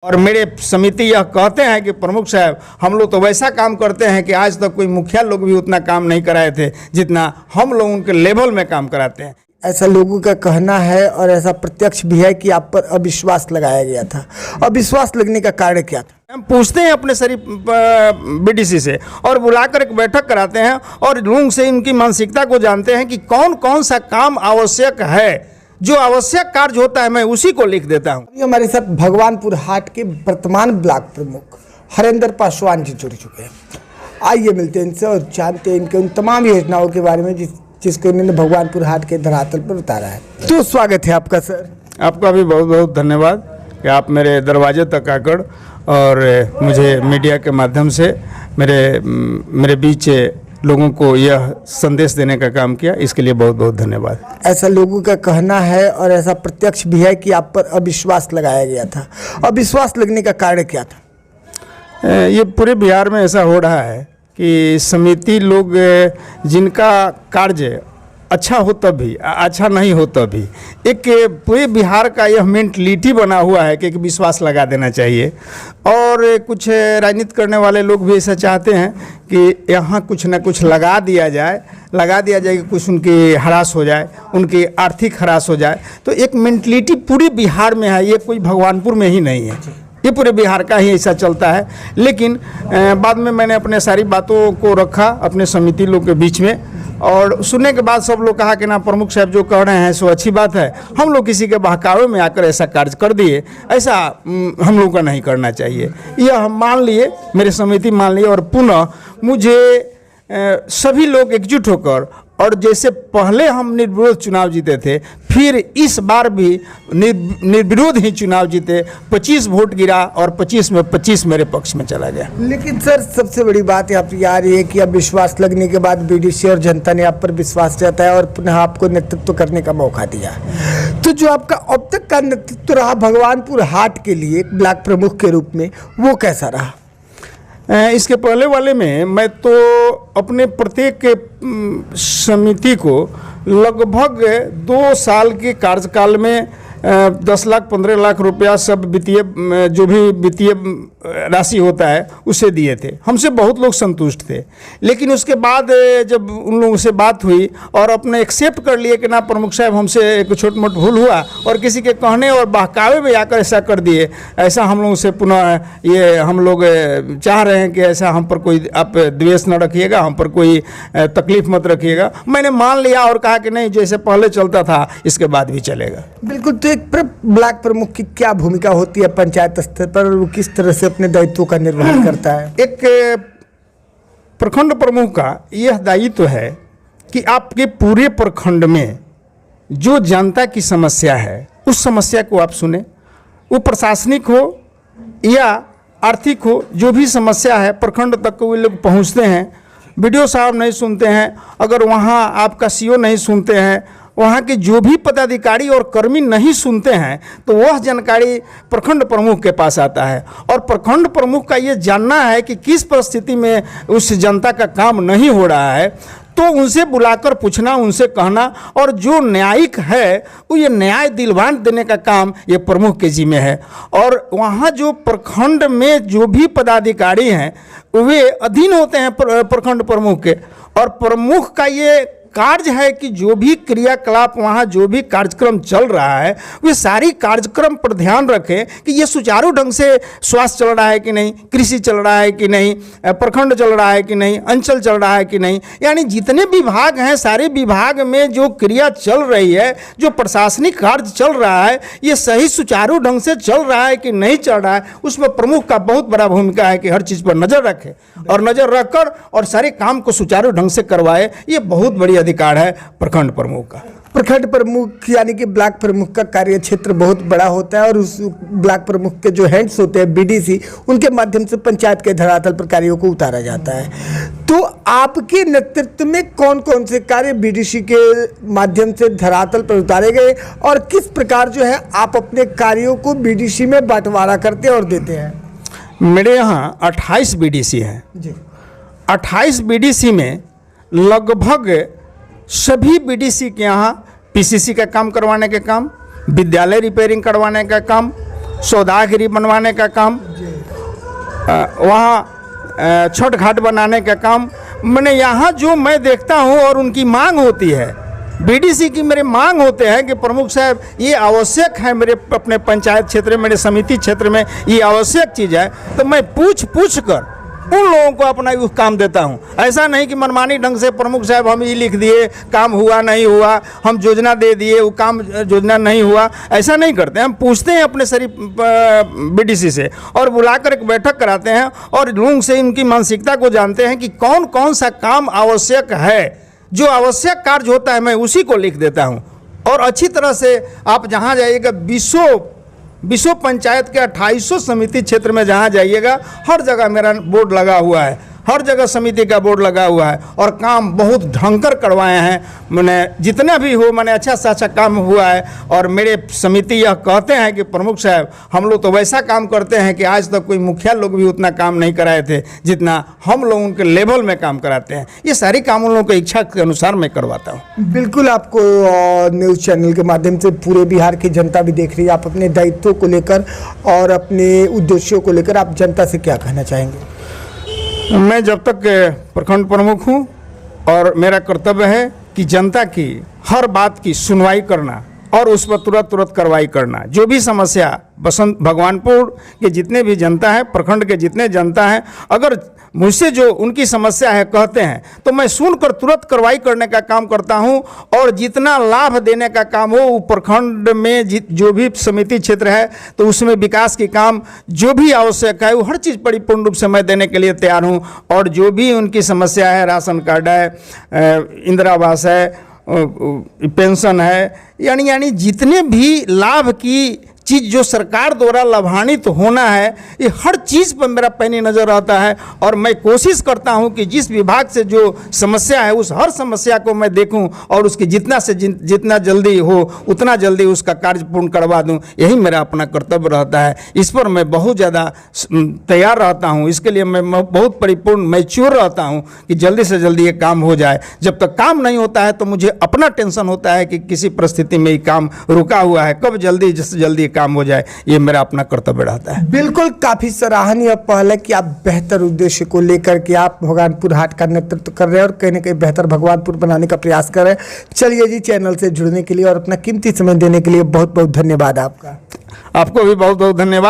और मेरे समिति यह कहते हैं कि प्रमुख साहब हम लोग तो वैसा काम करते हैं कि आज तक कोई मुखिया लोग भी उतना काम नहीं कराए थे जितना हम लोग उनके लेवल में काम कराते हैं। ऐसा लोगों का कहना है और ऐसा प्रत्यक्ष भी है कि आप पर अविश्वास लगाया गया था। अविश्वास लगने का कारण क्या था? हम पूछते हैं अपने सारी बीडीसी से और बुलाकर एक बैठक कराते हैं और लोगों से इनकी मानसिकता को जानते हैं कि कौन कौन सा काम आवश्यक है। जो आवश्यक कार्य होता है मैं उसी को लिख देता हूँ। अभी हमारे साथ भगवानपुर हाट के वर्तमान ब्लॉक प्रमुख हरेंद्र पासवान जी जुड़ चुके हैं। आइए मिलते हैं इनसे और जानते हैं इनके उन तमाम योजनाओं के बारे में जिसको इन्होंने भगवानपुर हाट के धरातल पर उतारा है। तो स्वागत है आपका सर। आपका भी बहुत बहुत धन्यवाद कि आप मेरे दरवाजे तक आकर और मुझे मीडिया के माध्यम से मेरे बीच लोगों को यह संदेश देने का काम किया, इसके लिए बहुत बहुत धन्यवाद। ऐसा लोगों का कहना है और ऐसा प्रत्यक्ष भी है कि आप पर अविश्वास लगाया गया था। अविश्वास लगने का कारण क्या था? ये पूरे बिहार में ऐसा हो रहा है कि समिति लोग जिनका कार्य अच्छा हो तब भी, अच्छा नहीं हो तब भी, एक पूरे बिहार का यह मेंटलिटी बना हुआ है कि एक विश्वास लगा देना चाहिए। और कुछ राजनीति करने वाले लोग भी ऐसा चाहते हैं कि यहाँ कुछ ना कुछ लगा दिया जाए कि कुछ उनकी हरास हो जाए, उनकी आर्थिक हरास हो जाए। तो एक मेंटलिटी पूरे बिहार में है, ये कोई भगवानपुर में ही नहीं है, ये पूरे बिहार का ही ऐसा चलता है। लेकिन बाद में मैंने अपने सारी बातों को रखा अपने समिति लोग के बीच में और सुनने के बाद सब लोग कहा कि ना प्रमुख साहब जो कह रहे हैं सो अच्छी बात है, हम लोग किसी के बहकावे में आकर ऐसा कार्य कर दिए, ऐसा हम लोग का नहीं करना चाहिए। यह हम मान लिए, मेरी समिति मान लिए और पुनः मुझे सभी लोग एकजुट होकर और जैसे पहले हम निर्विरोध चुनाव जीते थे फिर इस बार भी निर्विरोध ही चुनाव जीते। 25 वोट गिरा और 25 में 25 मेरे पक्ष में चला गया। लेकिन सर सबसे बड़ी बात यहाँ पे आ रही है कि अब विश्वास लगने के बाद बीडीसी और जनता ने आप पर विश्वास जताया और पुनः आपको नेतृत्व करने का मौका दिया। तो जो आपका अब तक का नेतृत्व रहा भगवानपुर हाट के लिए एक ब्लॉक प्रमुख के रूप में, वो कैसा रहा? इसके पहले वाले में मैं तो अपने प्रत्येक समिति को लगभग 2 साल के कार्यकाल में 10 लाख 15 लाख रुपया सब वित्तीय जो भी वित्तीय राशि होता है उसे दिए थे। हमसे बहुत लोग संतुष्ट थे। लेकिन उसके बाद जब उन लोगों से बात हुई और अपने एक्सेप्ट कर लिए कि ना प्रमुख साहब हमसे एक छोट मोट भूल हुआ और किसी के कहने और बहकावे में आकर ऐसा कर दिए, ऐसा हम लोगों से पुनः ये हम लोग चाह रहे हैं कि ऐसा हम पर कोई आप द्वेष न रखिएगा, हम पर कोई तकलीफ मत रखिएगा। मैंने मान लिया और कहा कि नहीं जैसे पहले चलता था इसके बाद भी चलेगा। बिल्कुल। तो एक ब्लॉक प्रमुख की क्या भूमिका होती है पंचायत स्तर पर और वो किस तरह से अपने दायित्वों का निर्वहन करता है? एक प्रखंड प्रमुख का यह दायित्व है कि आपके पूरे प्रखंड में जो जनता की समस्या है उस समस्या को आप सुने, वो प्रशासनिक हो या आर्थिक हो, जो भी समस्या है प्रखंड तक वो लोग पहुंचते हैं। वीडियो साहब नहीं सुनते हैं, अगर वहाँ आपका सीओ नहीं सुनते हैं, वहाँ के जो भी पदाधिकारी और कर्मी नहीं सुनते हैं तो वह जानकारी प्रखंड प्रमुख के पास आता है। और प्रखंड प्रमुख का ये जानना है कि किस परिस्थिति में उस जनता का काम नहीं हो रहा है, तो उनसे बुलाकर पूछना, उनसे कहना और जो न्यायिक है वो ये न्याय दिलवान देने का काम ये प्रमुख के जिम्मे है। और वहाँ जो प्रखंड में जो भी पदाधिकारी हैं वे अधीन होते हैं प्रखंड प्रमुख के। और प्रमुख का ये कार्य है कि जो भी क्रियाकलाप वहाँ जो भी कार्यक्रम चल रहा है वे सारी कार्यक्रम पर ध्यान रखें कि ये सुचारू ढंग से स्वास्थ्य चल रहा है कि नहीं, कृषि चल रहा है कि नहीं, प्रखंड चल रहा है कि नहीं, अंचल चल रहा है कि नहीं। यानी जितने विभाग हैं सारे विभाग में जो क्रिया चल रही है, जो प्रशासनिक कार्य चल रहा है, ये सही सुचारू ढंग से चल रहा है कि नहीं चल रहा है, उसमें प्रमुख का बहुत बड़ा भूमिका है कि हर चीज़ पर नज़र रखे और नज़र रखकर और सारे काम को सुचारू ढंग से करवाए। ये बहुत बड़ी अधिकार है प्रखंड प्रमुख का। प्रखंड प्रमुख यानी कि ब्लॉक प्रमुख का कार्य क्षेत्र बहुत बड़ा होता है और उस ब्लॉक प्रमुख के जो हेड्स होते हैं बीडीसी, उनके माध्यम से पंचायत के धरातल पर कार्यों को उतारा जाता है। तो आपके नेतृत्व में कौन कौन से कार्य बीडीसी के माध्यम से धरातल पर उतारे गए और किस प्रकार जो है आप अपने कार्यों को बीडीसी में बंटवारा करते और देते हैं? मेरे यहाँ 28 बीडीसी हैं जी। 28 बीडीसी में लगभग सभी बीडीसी के यहाँ पीसीसी का काम करवाने के काम, विद्यालय रिपेयरिंग करवाने का काम सौदागरी बनवाने का काम, वहाँ छठ घाट बनाने का काम, मैंने यहाँ जो मैं देखता हूँ और उनकी मांग होती है, बीडीसी की मेरे मांग होते हैं कि प्रमुख साहब ये आवश्यक है, मेरे अपने पंचायत क्षेत्र में, मेरे समिति क्षेत्र में ये आवश्यक चीज़ है, तो मैं पूछ कर उन लोगों को अपना काम देता हूं। ऐसा नहीं कि मनमानी ढंग से प्रमुख साहब हम ये लिख दिए, काम हुआ नहीं हुआ, हम योजना दे दिए, वो काम योजना नहीं हुआ, ऐसा नहीं करते। हम पूछते हैं अपने शरीफ बीडीसी से और बुलाकर एक बैठक कराते हैं और लोगों से इनकी मानसिकता को जानते हैं कि कौन कौन सा काम आवश्यक है। जो आवश्यक कार्य होता है मैं उसी को लिख देता हूँ। और अच्छी तरह से आप जहाँ जाइएगा, विश्व पंचायत के 2800 समिति क्षेत्र में जहाँ जाइएगा, हर जगह मेरा बोर्ड लगा हुआ है, हर जगह समिति का बोर्ड लगा हुआ है और काम बहुत ढंग करवाए हैं। मैंने जितना भी हो, मैंने अच्छा से अच्छा काम हुआ है। और मेरे समिति यह कहते हैं कि प्रमुख साहब हम लोग तो वैसा काम करते हैं कि आज तक कोई मुखिया लोग भी उतना काम नहीं कराए थे जितना हम लोग उनके लेवल में काम कराते हैं। ये सारी काम उन लोगों को इच्छा के अनुसार मैं करवाता हूँ। बिल्कुल, आपको न्यूज़ चैनल के माध्यम से पूरे बिहार की जनता भी देख रही है। आप अपने दायित्वों को लेकर और अपने उद्देश्यों को लेकर आप जनता से क्या कहना चाहेंगे? मैं जब तक प्रखंड प्रमुख हूँ और मेरा कर्तव्य है कि जनता की हर बात की सुनवाई करना और उस पर तुरंत कार्रवाई करना। जो भी समस्या बसंत भगवानपुर के जितने भी जनता है, प्रखंड के जितने जनता हैं, अगर मुझसे जो उनकी समस्या है कहते हैं तो मैं सुनकर तुरंत कार्रवाई करने का काम करता हूं। और जितना लाभ देने का काम हो, वो प्रखंड में जो भी समिति क्षेत्र है तो उसमें विकास के काम जो भी आवश्यक है वो हर चीज़ परिपूर्ण रूप से मैं देने के लिए तैयार हूं। और जो भी उनकी समस्या है, राशन कार्ड है, इंदिरा आवास है, पेंशन है, यानी जितने भी लाभ की चीज़ जो सरकार द्वारा लाभान्वित होना है, ये हर चीज़ पर मेरा पैनी नज़र रहता है। और मैं कोशिश करता हूं कि जिस विभाग से जो समस्या है उस हर समस्या को मैं देखूं और उसकी जितना जल्दी हो उतना जल्दी उसका कार्य पूर्ण करवा दूं। यही मेरा अपना कर्तव्य रहता है। इस पर मैं बहुत ज़्यादा तैयार रहता हूं। इसके लिए मैं बहुत परिपूर्ण मैच्योर रहता हूं कि जल्दी से जल्दी ये काम हो जाए। जब तक काम नहीं होता है तो मुझे अपना टेंशन होता है कि किसी परिस्थिति में ये काम रुका हुआ है, कब जल्दी से जल्दी काम हो जाए। ये मेरा अपना कर्तव्य रहता है। बिल्कुल, काफी सराहनीय पहल है कि आप बेहतर उद्देश्य को लेकर के आप भगवानपुर हाट का नेतृत्व कर रहे हैं और कहीं ना कहीं बेहतर भगवानपुर बनाने का प्रयास कर रहे हैं। चलिए जी, चैनल से जुड़ने के लिए और अपना कीमती समय देने के लिए बहुत बहुत धन्यवाद आपका। आपको भी बहुत बहुत धन्यवाद।